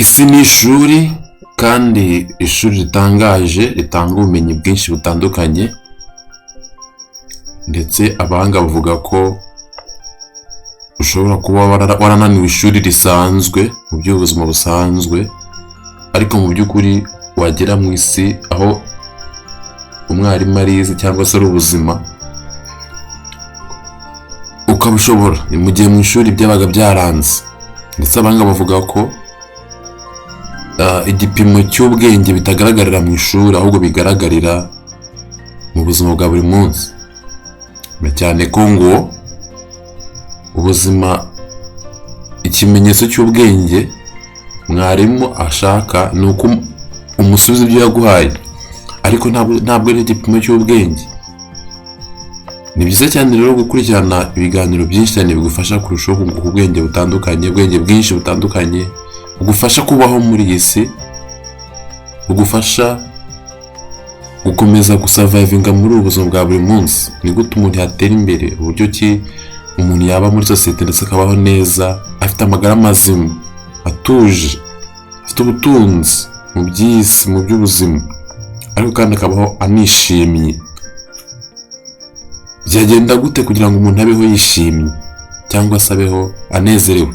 Isi ni ishuri kandi ishuri ritangaje ritanga ubumenyi bwinshi butandukanye, ndetse abahanga bavuga ko ushobora kuba warananiwe ishuri risanzwe mu by'ubuzima busanzwe, ariko mu by'ukuri wagera mu isi aho umwarimu arize cyangwa se ari ubuzima ukabishobora. Ni mu gihe mu ishuri byabaga byaranze, ndetse abahanga bavuga ko igipimo cy'ubwenge bitagaragarira mu ishuri ahubwo bigaragarira mu buzima bwa buri munsi, cyane ko ngo ubuzima ikimenyetso cy'ubwenge mwarimu ashaka ni uko umusubiza ibyo yaguhaye, ariko ntabwo ari igipimo cy'ubwenge. Ni byiza cyane rero gukurikirana ibiganiro byinshi cyane bigufasha kurushaho kunguka ubwenge butandukanye, ubwenge bwinshi butandukanye bugufasha kubaho muri iyi si, bugufasha gukomeza gusavayivinga muri ubu buzima bwa buri munsi. Ni gute umuntu yatera imbere, uburyo ki umuntu yaba muri sosiyete ndetse akabaho neza afite amagara mazima, atuje, afite ubutunzi mu by'isi, mu by'ubuzima, ariko kandi akabaho anishimye. Byagenda gute kugira ngo umuntu abeho yishimye cyangwa se abeho anezerewe?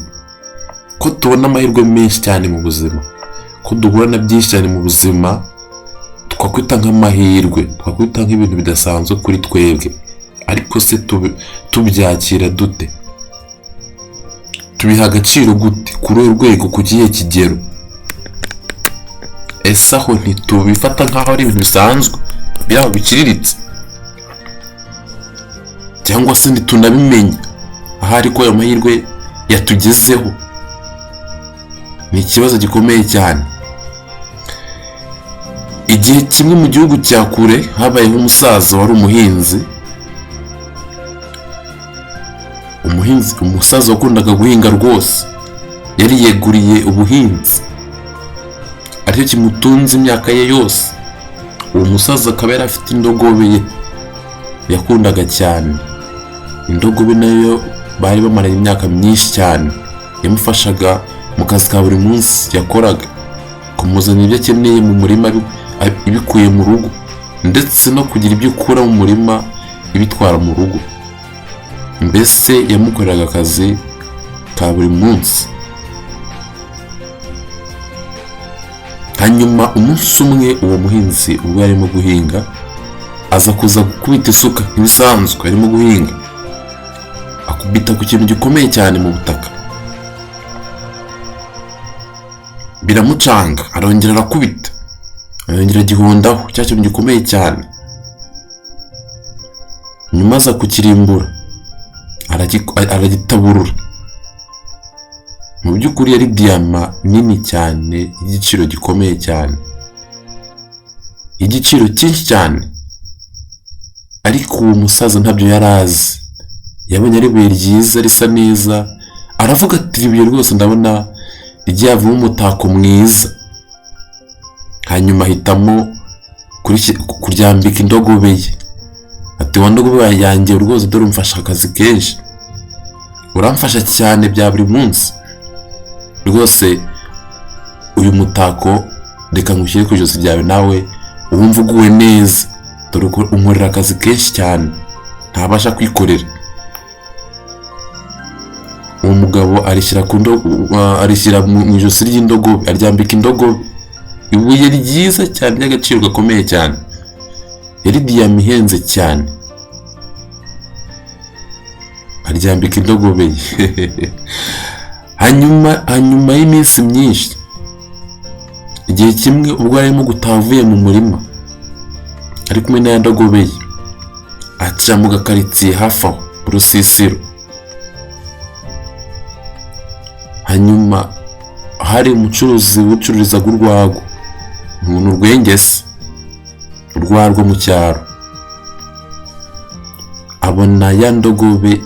Ko tubona amahirwe menshi cyane mu buzima, ko duhura na byinshi cyane mu buzima twakwita nk'amahirwe, twakwita nk'ibintu bidasanzwe kuri twebwe, ariko se tubyakira dute? Tubiha agaciro gute? Kuri uru rwego, ku kihe kigero? Ese aho ntitubifata nk'aho ari ibintu bisanzwe biri aho biciriritse, cyangwa se ntitunabimenya ahari ko ayo mahirwe yatugezeho? Ni ikibazo gikomeye cyane. Igihe kimwe mu gihugu cya kure habayeho umusaza wari umuhinzi. Umusaza wakundaga guhinga rwose, yari yeguriye ubuhinzi, aricyo kimutunze imyaka ye yose. Uwo musaza akaba yari afite indogobe ye yakundaga cyane. Indogobe nayo bari bamaranye imyaka myinshi cyane, yamufashaga mu kazi ka buri munsi yakoraga, kumuzanira ibyo akeneye mu murima ibikuye mu rugo, ndetse no kugira ibyo ukura mu murima ibitwara mu rugo. Mbese yamukoreraga akazi ka buri munsi. Hanyuma umunsi umwe uwo muhinzi ubwo yarimo guhinga aza kuza gukubita isuka nk'ibisanzwe, arimo guhinga akubita ku kintu gikomeye cyane mu butaka, biramucanga, arongera arakubita, arongera agihundaho cya kintu gikomeye cyane. Nyuma aza kukirimbura, aragitaburura. Mu by'ukuri yari diyama nini cyane y'igiciro gikomeye cyane, igiciro cyinshi cyane, ariko uwo musaza ntabyo yari azi. Yabonye ari ibuye ryiza risa neza, aravuga ati ibuye rwose ndabona ryavamo umutako mwiza. Hanyuma ahitamo kuryambika indogobe ye, ati wa ndogobe yanjye rwose dore umfasha akazi kenshi, uramfasha cyane bya buri munsi rwose, uyu mutako reka ngushyire ku ijosi ryawe nawe uwumva uguwe neza, dore unkorera akazi kenshi cyane ntabasha kwikorera. Uwo mugabo arishyira mu ijosi ry'indogobe, aryambika indogobe, ibuye ryiza cyane ry'agaciro gakomeye cyane, yari diyama ihenze cyane, aryambika indogobe ye. Hanyuma y'iminsi myinshi, igihe kimwe ubwo arimo gutaha avuye mu murima ari kumwe na ndogobe ye, aca mu gakaritsiye hafi aho mu rusisiro. Hanyuma hari umucuruzi ucururizaga urwagwa, umuntu urwengese, urwarwa mu cyaro. Abona ya ndogobe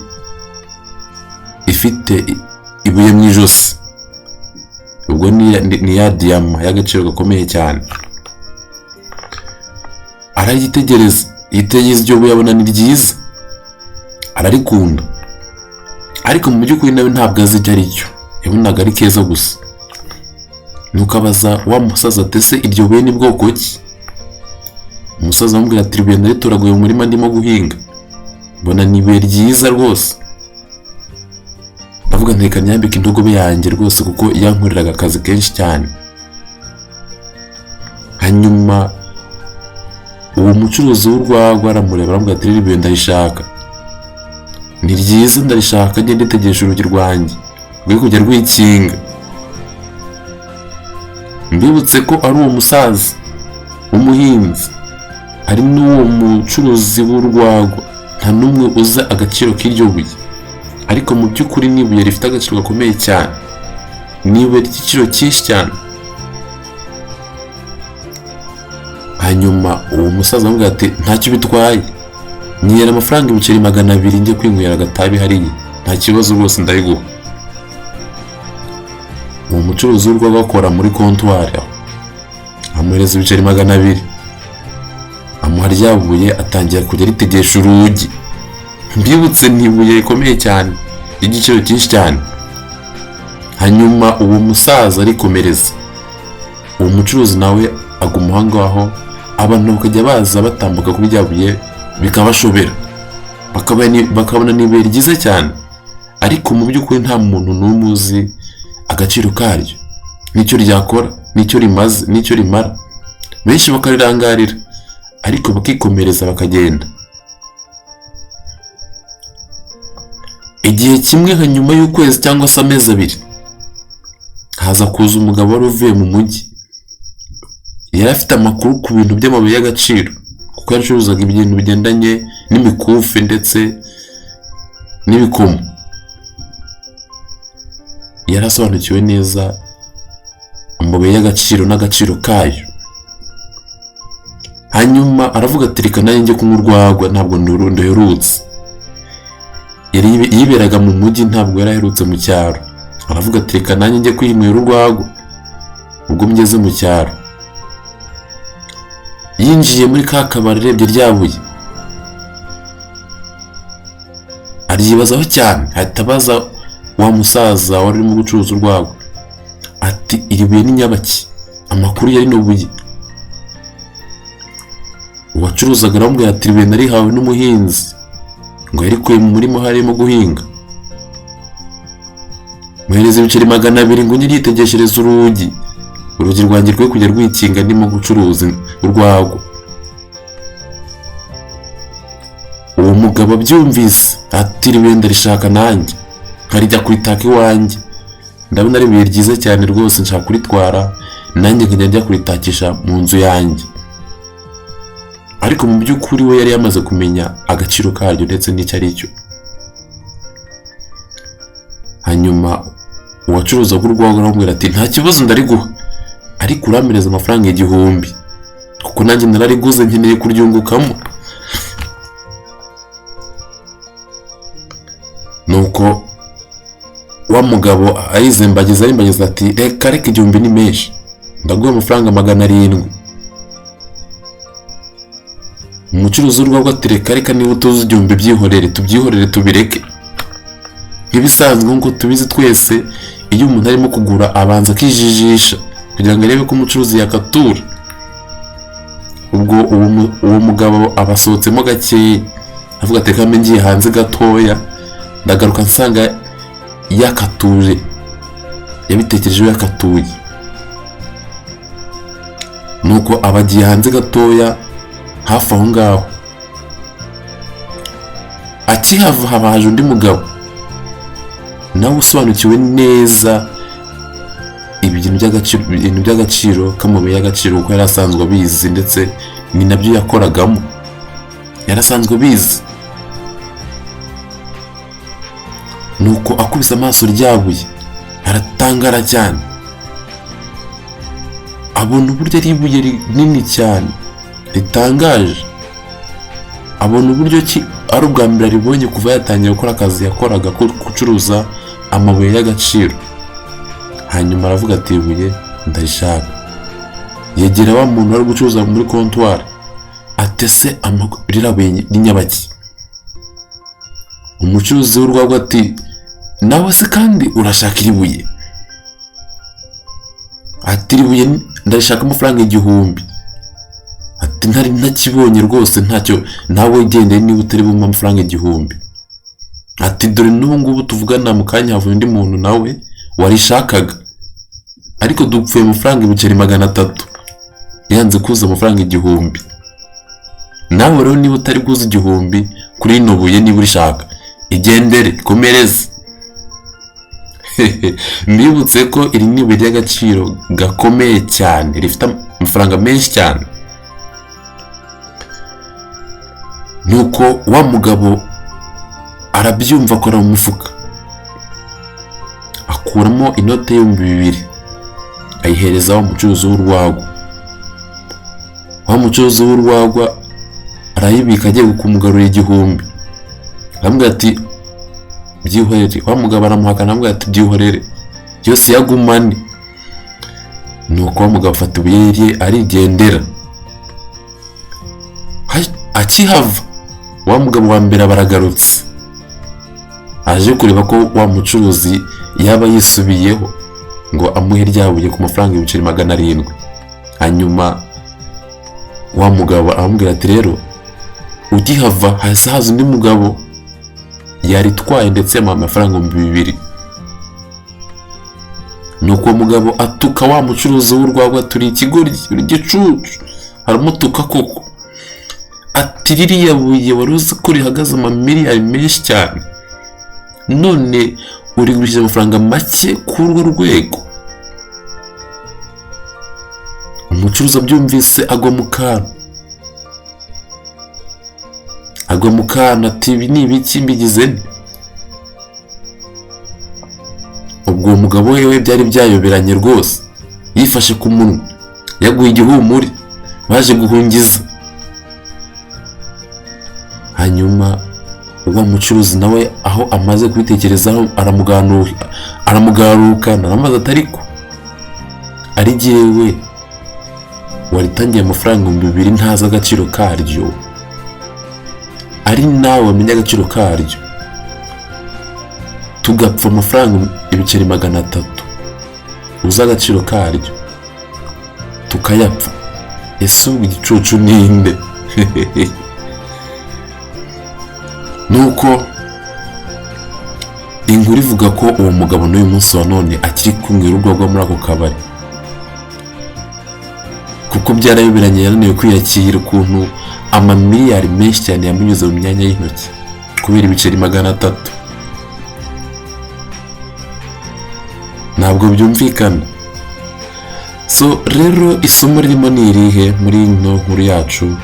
ifite ibuye mu ijosi, ubwo ni ya diyama y'agaciro gakomeye cyane. Arayitegereza, yitegereza iryo buye abona ni ryiza, ararikunda, ariko mu by'ukuri nawe ntabwo azi icyo ari cyo, yabonaga ari keza gusa. nuko abaza wa musaza ati ese iryo buye ni bwoko ki? Umusaza amubwira ati ibuye naritoraguye mu murima ndimo guhinga, mbona ni ibuye ryiza rwose. Ndavuga nti reka nyambike indogobe yanjye rwose kuko yankoreraga akazi kenshi cyane. Hanyuma uwo mucuruzi w'urwagwa aramureba aramubwira ati ibuye ndarishaka, ni ryiza ndarishaka, njye nditegesha urugi rwanjye rwe kujya rwikinga. Mbibutse ko ari uwo musaza w'umuhinzi ari n'uwo mucuruzi w'urwagwa nta n'umwe uzi agaciro k'iryo buye, ariko mu by'ukuri ni ibuye rifite agaciro gakomeye cyane, ni ibuye ry'igiciro cyinshi cyane. Hanyuma uwo musaza amubwira ati ntacyo bitwaye, nyera amafaranga ibiceri 200 njye kwinywera agatabi hariya, nta kibazo rwose ndayiguha. Uwo mucuruzi w'urwagwa akora muri kontwari aho, amuhereza ibiceri 200, amuha rya buye atangira kujya ritegesha urugi. Mbibutse ni ibuye rikomeye cyane ry'igiciro cyinshi cyane. Hanyuma uwo musaza arikomereza, uwo mucuruzi nawe aguma aho ngaho, abantu bakajya baza batambuka kuri rya buye bikabashobera, bakabona ni ibuye ryiza cyane, ariko mu by'ukuri nta muntu n'umwe uzi agaciro karyo, n'icyo ryakora, n'icyo rimaze, n'icyo rimara. Benshi bakarirangarira ariko bakikomereza bakagenda. Igihe kimwe hanyuma y'ukwezi cyangwa se amezi 2 haza kuza umugabo wari uvuye mu mujyi. Yari afite amakuru ku bintu by'amabuye y'agaciro kuko yacuruzaga ibintu bigendanye n'imikufi ndetse n'ibikomo. Yari asobanukiwe neza amabuye y'agaciro n'agaciro kayo. Hanyuma aravuga ati reka nanjye njye kunywa urwagwa, ntabwo nduherutse. Yari yiberaga mu mujyi, ntabwo yari aherutse mu cyaro. Aravuga ati reka nanjye njye kwinywera urwagwa ubwo mugeze mu cyaro. Yinjiye muri ka kabari arebye rya buye, aryibazaho cyane, ahita abaza wa musaza wari urimo gucuruza urwagwa ati iri buye ni nyabaki? Amakuru yari no buye. Uwacuruzaga aramubwira ati ibuye narihawe n'umuhinzi ngo yarikuye mu murima harimo guhinga, muhereza ibiceri 200 ngo njye yitegeshereza urugi rwanjye rwe kujya rwikinga ndimo gucuruza urwagwa. Uwo mugabo abyumvise ati ibuye ndarishaka nanjye, nkarijya kuritaka iwanjye, ndabona ari ibuye ryiza cyane rwose, nshaka kuritwara nanjye nkajya njya kuritakisha mu nzu yanjye. Ariko mu by'ukuri we yari yamaze kumenya agaciro karyo ndetse n'icyo ari cyo. Hanyuma uwacuruza urwagwa aramubwira ati nta kibazo ndariguha, ariko uramereza amafaranga 1000 kuko nanjye narariguze nkeneye kuryungukamo. Nuko wa mugabo ayizembagiza ati reka 1000 ni menshi, ndaguha amafaranga 700. Umucuruzi w'urwagwa ati reka niba utuzi 1000 byihorere, tubyihorere tubireke. Nk'ibisanzwe ngo tubizi twese, iyo umuntu arimo kugura abanza akijijisha kugira ngo arebe ko umucuruzi yakatura. Ubwo uwo mugabo abasohotsemo gake, avuga ati reka ngiye hanze gatoya, ndagaruka nsanga yakatuje, yabitekerejeho yakatuye. Nuko abagiye hanze gatoya hafi aho ngaho, akihava habaje undi mugabo nawe usobanukiwe neza ibintu by'agaciro k'amabuye y'agaciro kuko yari asanzwe abizi, ndetse ni nabyo yakoragamo, yari asanzwe abizi. Nuko akubise amaso ryabuye aratangara cyane, abona uburyo ari ibuye rinini cyane ritangaje, abona uburyo ki ari ubwa mbere aribonye kuva yatangiye gukora akazi yakoraga ko gucuruza amabuye y'agaciro. Hanyuma aravuga ati ibuye ndarishaka. Yegera wa muntu wari gucuruza muri kontwari ati se rirabuye ni nyabaki? Umucuruzi w'urwagwa ati nawe se kandi urashaka iribuye? ati ribuye ndashaka amafaranga 1000. Ati ntari ntakibonye rwose ntacyo, nawe gendeye niba utari bumpa amafaranga 1000. Ati dore n'ubu ngubu tuvugana mu kanya havuye undi muntu nawe warishakaga, ariko dupfuye amafaranga 300 yanze kuza amafaranga 1000. Nawe rero niba utari kuza 1000 kuri ino buye niba urishaka igendere komereze. Mbibutse ko iri ni ibuye ry'agaciro gakomeye cyane rifite amafaranga menshi cyane. Nuko wa mugabo arabyumva akora mu mufuka, akuramo inote y'2,000 ayihereza wa mucuruzi w'urwagwa. Wa mucuruzi w'urwagwa arayibika agiye kumugarurira 1000. Aramubwira ati byihorere. Wa mugabo aramuhakana aramubwira ati byihorere yose yagumane. Nuko wa mugabo afata ibuye rye arigendera. Akihava wa mugabo wa mbere baragarutse, aje kureba ko wa mucuruzi yaba yisubiyeho ngo amuhe ryabuye ku mafaranga 700. Hanyuma wa mugabo aramubwira ati rero ugihava haza undi mugabo yaritwaye ndetse yamuha amafaranga 2,000. Nuko uwo mugabo atuka wa mucuruzi w'urwagwa, turi ikigoryi uri gicucu, aramutuka koko. Ati ririya buye wari uzi ko rihagaze amamiliyari menshi cyane, none urigurishije amafaranga make kuri urwo rwego. Umucuruzi abyumvise agwa mu kantu ati ibi ni ibiki mbigize nte? Ubwo umugabo wewe byari byayoberanye rwose, yifashe ku munwa yaguye igihumure, baje guhungiza. Hanyuma uwo mucuruzi nawe aho amaze kubitekerezaho aramugarukana aramaze atariko ari jyewe waritangiye amafaranga 2,000 ntaza agaciro karyo, ari nawe wamenye agaciro karyo, tugapfa amafaranga 300 uza agaciro karyo tukayapfa. Ese ubu igicucu ninde? Nuko inkuru ivuga ko uwo mugabo n'uyu munsi wa none akiri kumwe urwagwa muri ako kabari, kuko byarayoberanye yananiwe kwiyakira ukuntu amamiliyari menshi cyane yamunyuze mu myanya y'intoki kubera 300. Ntabwo byumvikana. So rero isomo ririmo ni irihe muri ino nkuru yacu?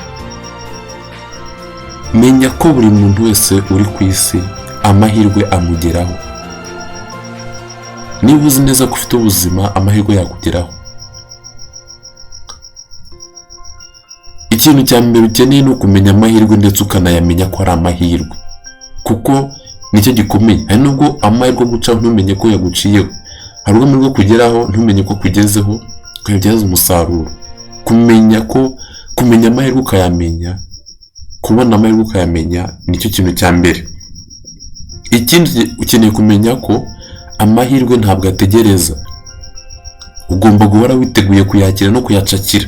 Menya ko buri muntu wese uri ku isi amahirwe amugeraho. Niba uzi neza ko ufite ubuzima, amahirwe yakugeraho. Ikintu cya mbere ukeneye ni ukumenya amahirwe ndetse ukanayamenya ko ari amahirwe, kuko nicyo gikomeye. Hari nubwo amahirwe guca ntumenye ko yaguciyeho, hari ubwo amahirwe kugeraho ntumenye ko kugezeho ukayabyaza umusaruro. Kumenya amahirwe ukayamenya, kubona amahirwe ukayamenya nicyo kintu cya mbere. Ikindi ukeneye kumenya ko amahirwe ntabwo ategereza, ugomba guhora witeguye kuyakira no kuyacakira.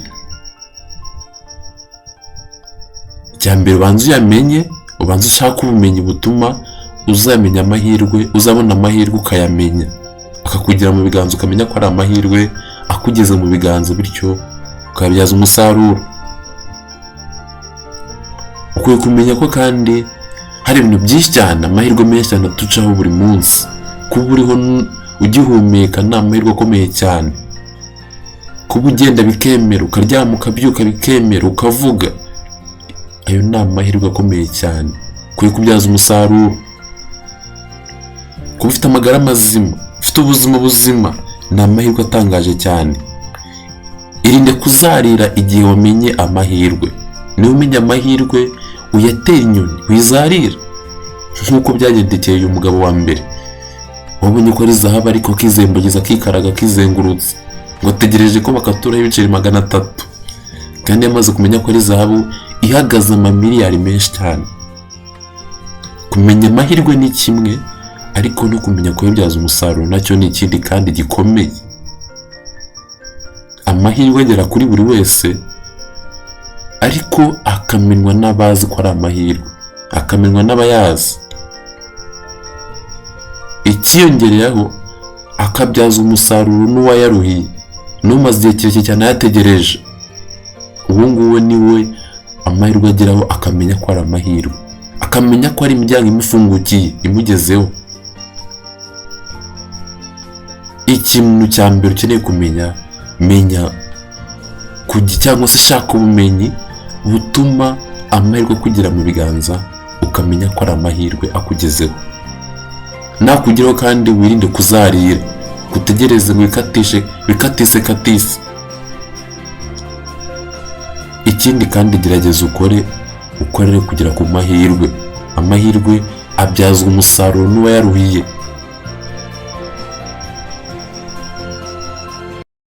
Icya mbere ubanza uyamenye, ubanza ushaka ubumenyi butuma uzamenya amahirwe, uzabona amahirwe ukayamenya, akakugira mu biganza ukamenya ko ari amahirwe akugeze mu biganza, bityo ukayabyaza umusaruro. Ukwiye kumenya ko kandi hari ibintu byinshi cyane, amahirwe menshi cyane atucaho buri munsi. Kuba uriho ugihumeka ni amahirwe akomeye cyane. Kuba ugenda bikemera, ukaryama ukabyuka bikemera, ukavuga, ayo ni amahirwe akomeye cyane. Ukwiye kubyaza umusaruro. Kuba ufite amagara mazima, ufite ubuzima buzima, ni amahirwe atangaje cyane. Irinde kuzarira igihe wamenye amahirwe. Niba umenya amahirwe uyatera inyoni, wizarira, nk'uko byagendekeye uyu mugabo wa mbere. Wabonye ko ari zahabu ariko kizembagiza kikaraga kizengurutse, ngo ategereje ko bakaturaho 300, kandi yamaze kumenya ko ari zahabu ihagaze amamiliyari menshi cyane. Kumenya amahirwe ni kimwe, ariko no kumenya kuyabyaza umusaruro nacyo ni ikindi kandi gikomeye. amahirwe agera kuri buri wese, ariko akamenywa n'abazi ko ari amahirwe, akamenywa n'abayazi. Ikiyongereyeho akabyaza umusaruro n'uwayaruhiye, n'umaze igihe kirekire cyane ayategereje. Ubu ngubu ni we amahirwe ageraho, akamenya ko ari amahirwe, akamenya ko ari imiryango imufungukiye imugezeho. Ikintu cya mbere ukeneye kumenya, menya cyangwa se shaka ubumenyi butuma amahirwe kugera mu biganza, ukamenya ko ari amahirwe akugezeho. Nakugeraho kandi wirinde kuzarira, kutegereze ngo wikatise. Ikindi kandi gerageza ukorere kugera ku mahirwe. Amahirwe abyazwa umusaruro n'uwayaruhiye.